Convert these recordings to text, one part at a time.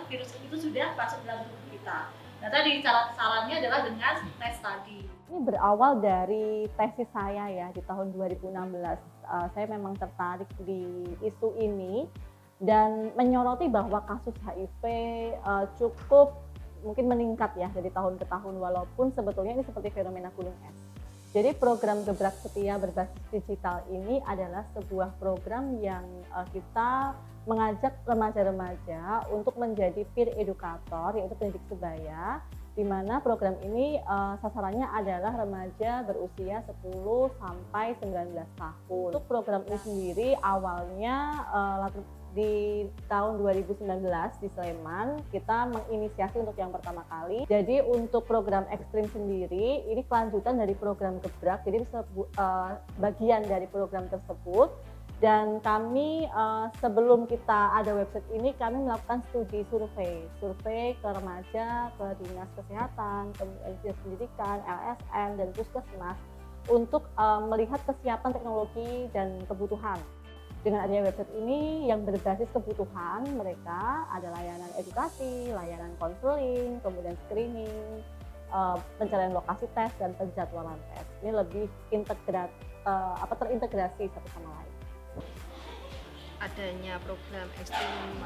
virus itu sudah masuk dalam tubuh kita. Nah tadi sarannya adalah dengan tes tadi. Ini berawal dari tesis saya ya di tahun 2016. Saya memang tertarik di isu ini dan menyoroti bahwa kasus HIV cukup mungkin meningkat ya dari tahun ke tahun, walaupun sebetulnya ini seperti fenomena gunung es. Jadi program Gebrak Setia berbasis digital ini adalah sebuah program yang kita mengajak remaja-remaja untuk menjadi peer educator, yaitu pendidik sebaya, di mana program ini sasarannya adalah remaja berusia 10 sampai 19 tahun. Untuk program ini sendiri awalnya di tahun 2019 di Sleman kita menginisiasi untuk yang pertama kali. Jadi untuk program ekstrim sendiri ini kelanjutan dari program Gebrak, jadi bagian dari program tersebut. Dan kami sebelum kita ada website ini kami melakukan studi survei ke remaja, ke dinas kesehatan, ke dinas pendidikan, LSM dan puskesmas untuk melihat kesiapan teknologi dan kebutuhan. Dengan adanya website ini yang berbasis kebutuhan mereka, ada layanan edukasi, layanan konseling, kemudian screening, pencarian lokasi tes dan penjadwalan tes. Ini lebih terintegrasi satu sama lain. Adanya program ekstrim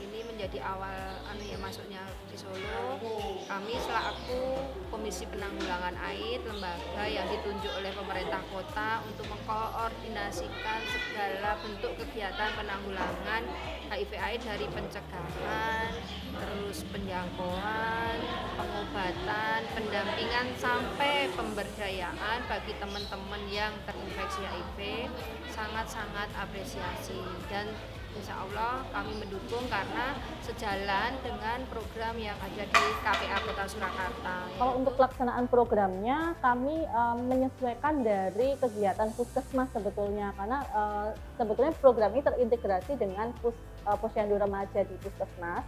ini menjadi awal masuknya di Solo. Kami selaku Komisi Penanggulangan AIDS, lembaga yang ditunjuk oleh pemerintah kota untuk mengkoordinasikan segala bentuk kegiatan penanggulangan HIV/AIDS dari pencegahan, terus penjangkauan, pengobatan, pendampingan sampai pemberdayaan bagi teman-teman yang terinfeksi HIV, sangat-sangat apresiasi. Dan insya Allah kami mendukung karena sejalan dengan program yang ada di KPA Kota Surakarta. Kalau untuk pelaksanaan programnya kami menyesuaikan dari kegiatan puskesmas sebetulnya, karena sebetulnya program ini terintegrasi dengan posyandu remaja di puskesmas.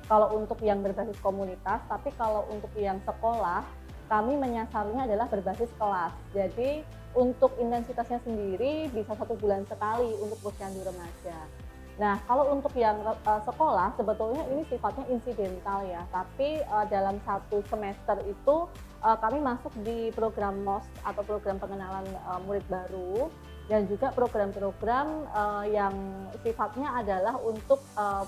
Kalau untuk yang berbasis komunitas, tapi kalau untuk yang sekolah kami menyasarnya adalah berbasis kelas. Jadi untuk intensitasnya sendiri bisa 1 bulan sekali untuk posyandu remaja. Nah, kalau untuk yang sekolah sebetulnya ini sifatnya insidental ya, tapi dalam 1 semester itu kami masuk di program MOS atau program pengenalan murid baru, dan juga program-program yang sifatnya adalah untuk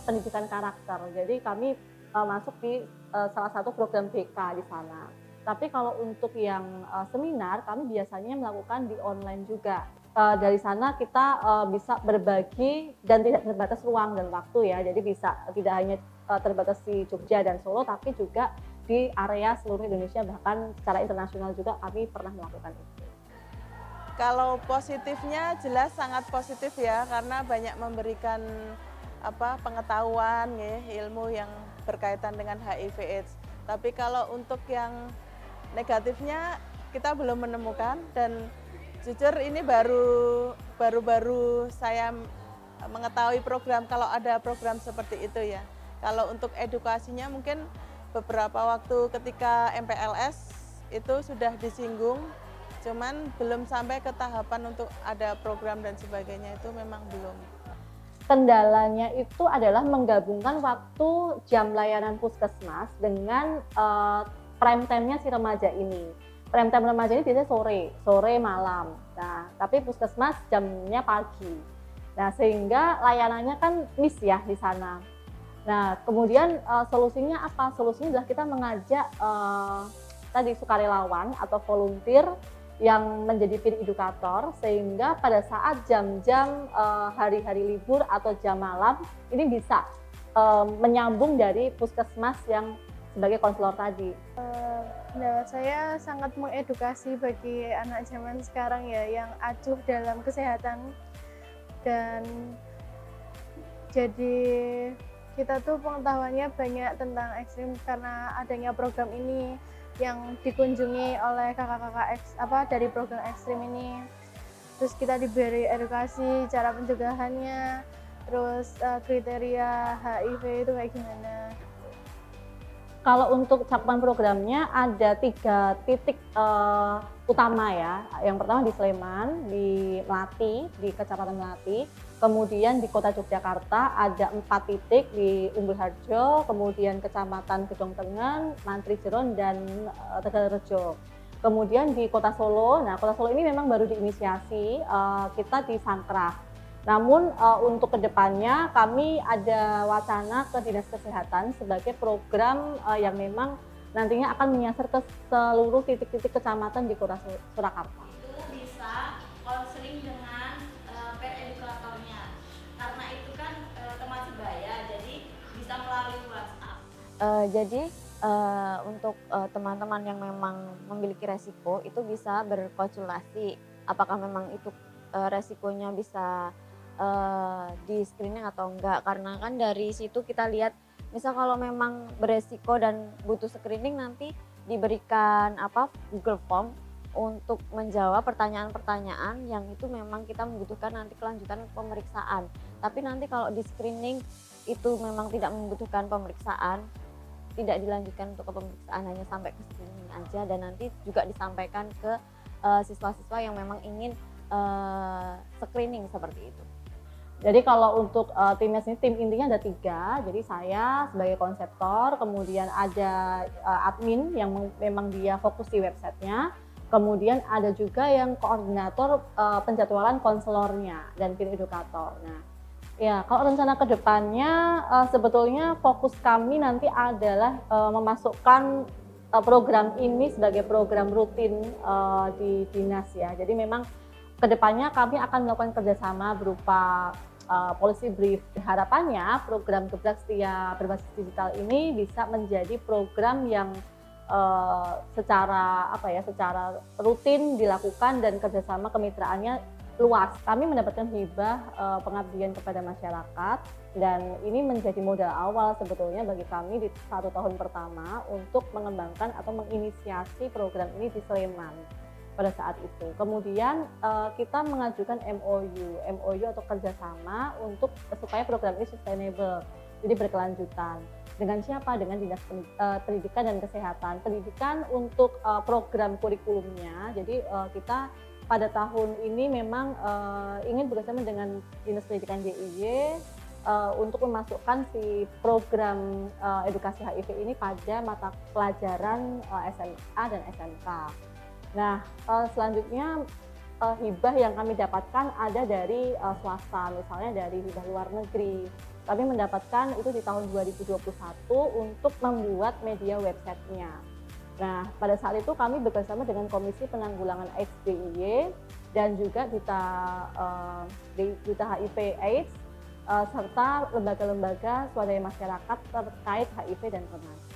pendidikan karakter. Jadi kami masuk di salah satu program BK di sana. Tapi kalau untuk yang seminar, kami biasanya melakukan di online juga. Dari sana kita bisa berbagi dan tidak terbatas ruang dan waktu ya. Jadi bisa tidak hanya terbatas di Jogja dan Solo, tapi juga di area seluruh Indonesia, bahkan secara internasional juga kami pernah melakukan itu. Kalau positifnya jelas sangat positif ya, karena banyak memberikan pengetahuan ya, ilmu yang berkaitan dengan HIV/AIDS. Tapi kalau untuk yang negatifnya kita belum menemukan, dan jujur ini baru saya mengetahui kalau ada program seperti itu ya. Kalau untuk edukasinya mungkin beberapa waktu ketika MPLS itu sudah disinggung, cuman belum sampai ke tahapan untuk ada program dan sebagainya, itu memang belum. Kendalanya itu adalah menggabungkan waktu jam layanan puskesmas dengan prime time-nya si remaja ini. Prime time remaja ini biasanya sore malam. Nah, tapi puskesmas jamnya pagi. Nah, sehingga layanannya kan miss ya di sana. Nah, kemudian solusinya apa? Solusinya adalah kita mengajak tadi sukarelawan atau volunteer yang menjadi peer educator, sehingga pada saat jam-jam hari-hari libur atau jam malam ini bisa menyambung dari puskesmas yang sebagai konselor tadi. Pendapat saya sangat mengedukasi bagi anak zaman sekarang ya, yang acuh dalam kesehatan, dan jadi kita tuh pengetahuannya banyak tentang ekstrim karena adanya program ini yang dikunjungi oleh kakak-kakak dari program ekstrim ini. Terus kita diberi edukasi cara pencegahannya, terus kriteria HIV itu kayak gimana. Kalau untuk cakupan programnya ada 3 titik utama ya. Yang pertama di Sleman, di Melati, di Kecamatan Melati. Kemudian di Kota Yogyakarta ada 4 titik di Umbul Harjo, kemudian Kecamatan Gedong Tengen, Mantri Jeron, dan Tegalrejo. Kemudian di Kota Solo, nah Kota Solo ini memang baru diinisiasi, kita di Sangkrah. Namun untuk kedepannya kami ada wacana ke Dinas Kesehatan sebagai program yang memang nantinya akan menyasar ke seluruh titik-titik kecamatan di Kota Surakarta. Itu bisa konseling dengan peer edukatornya, karena itu kan teman sebaya, jadi bisa melalui WhatsApp. Jadi untuk teman-teman yang memang memiliki resiko itu bisa berkonsultasi apakah memang itu resikonya bisa di screening atau enggak, karena kan dari situ kita lihat misal kalau memang beresiko dan butuh screening nanti diberikan Google Form untuk menjawab pertanyaan-pertanyaan yang itu memang kita membutuhkan nanti kelanjutan pemeriksaan. Tapi nanti kalau di screening itu memang tidak membutuhkan pemeriksaan, tidak dilanjutkan untuk ke pemeriksaan, hanya sampai ke screening aja, dan nanti juga disampaikan ke siswa-siswa yang memang ingin screening seperti itu. Jadi kalau untuk timnya sini, tim intinya ada 3. Jadi saya sebagai konseptor, kemudian ada admin yang memang dia fokus di websitenya, kemudian ada juga yang koordinator penjadwalan konselornya dan tim edukator. Nah, ya kalau rencana kedepannya sebetulnya fokus kami nanti adalah memasukkan program ini sebagai program rutin di dinas ya. Jadi memang kedepannya kami akan melakukan kerjasama berupa policy brief. Harapannya program Geblak Setia berbasis digital ini bisa menjadi program yang secara rutin dilakukan dan kerjasama kemitraannya luas. Kami mendapatkan hibah pengabdian kepada masyarakat, dan ini menjadi modal awal sebetulnya bagi kami di 1 tahun pertama untuk mengembangkan atau menginisiasi program ini di Sleman pada saat itu. Kemudian kita mengajukan MOU atau kerjasama untuk supaya program ini sustainable, jadi berkelanjutan. Dengan siapa? Dengan Dinas Pendidikan dan Kesehatan. Pendidikan untuk program kurikulumnya, jadi kita pada tahun ini memang ingin bekerjasama dengan Dinas Pendidikan DIY untuk memasukkan si program edukasi HIV ini pada mata pelajaran SMA dan SMK. Nah, selanjutnya hibah yang kami dapatkan ada dari swasta, misalnya dari hibah luar negeri. Kami mendapatkan itu di tahun 2021 untuk membuat media websitenya. Nah, pada saat itu kami bekerjasama dengan Komisi Penanggulangan AIDS DIY dan juga Duta HIV AIDS serta lembaga-lembaga swadaya masyarakat terkait HIV dan remaja.